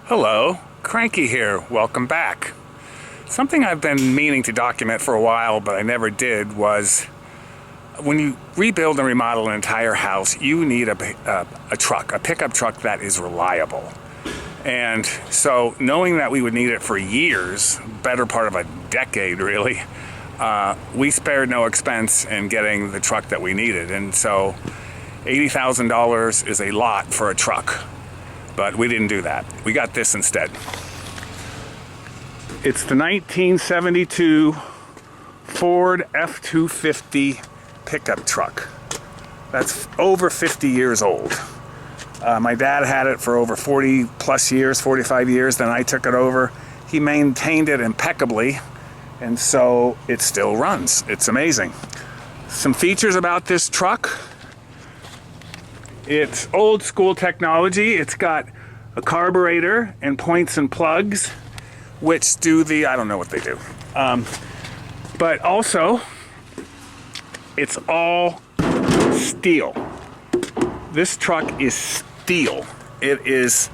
Hello, Cranky here. Welcome back. Something I've been meaning to document for a while, but I never did, was when you rebuild and remodel an entire house, you need a pickup truck that is reliable. And so knowing that we would need it for years, better part of a decade really, we spared no expense in getting the truck that we needed. And so $80,000 is a lot for a truck. But we didn't do that. We got this instead. It's the 1972 Ford F-250 pickup truck. That's over 50 years old. My dad had it for over 40 plus years, 45 years, then I took it over. He maintained it impeccably, and so it still runs. It's amazing. Some features about this truck. It's old school technology. It's got a carburetor and points and plugs, which do the, I don't know what they do. But also, it's all steel. This truck is steel. It is,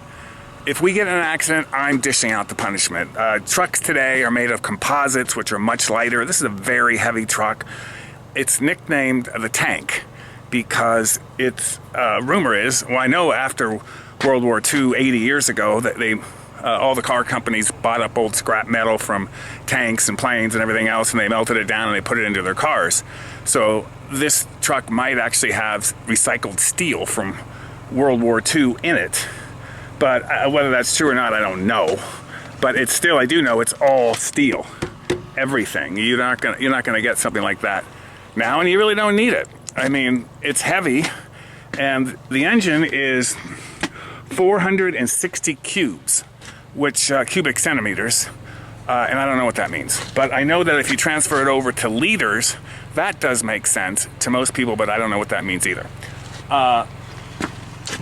if we get in an accident, I'm dishing out the punishment. Trucks today are made of composites, which are much lighter. This is a very heavy truck. It's nicknamed the Tank, because it's, rumor is, well, I know after World War II, 80 years ago, that they, all the car companies bought up old scrap metal from tanks and planes and everything else, and they melted it down and they put it into their cars. So this truck might actually have recycled steel from World War II in it. But whether that's true or not, I don't know. But it's still, I do know it's all steel. Everything. You're not gonna get something like that now, and you really don't need it. I mean, it's heavy, and the engine is 460 cubes, which cubic centimeters, and I don't know what that means. But I know that if you transfer it over to liters, that does make sense to most people, but I don't know what that means either.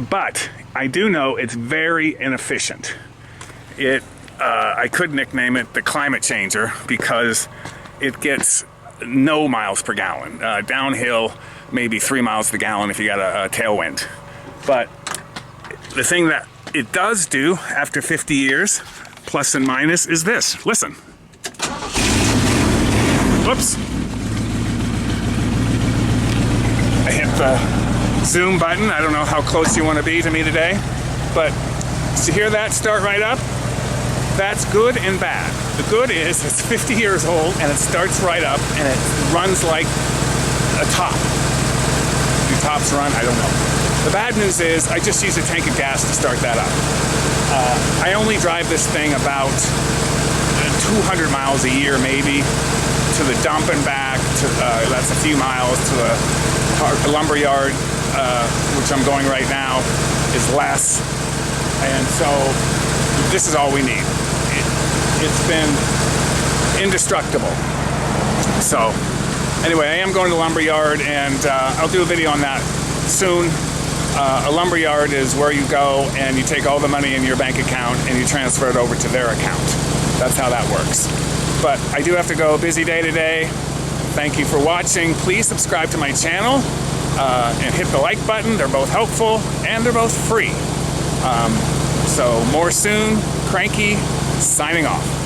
But I do know it's very inefficient. I could nickname it the climate changer, because it gets no miles per gallon. Downhill, maybe 3 miles per gallon if you got a tailwind. But the thing that it does do after 50 years, plus and minus, is this. Listen. Whoops. I hit the zoom button. I don't know how close you want to be to me today, but did you hear that start right up? That's good and bad. The good is it's 50 years old and it starts right up and it runs like a top. Do tops run? I don't know. The bad news is I just used a tank of gas to start that up. I only drive this thing about 200 miles a year maybe, to the dump and back, that's a few miles, to the lumber yard, which I'm going right now, is less. And so this is all we need. It's been indestructible. So anyway, I am going to the lumber yard, and I'll do a video on that soon. A lumber yard is where you go and you take all the money in your bank account and you transfer it over to their account. That's how that works. But I do have to go. Busy day today. Thank you for watching. Please subscribe to my channel and hit the like button. They're both helpful and they're both free. So more soon. Cranky signing off.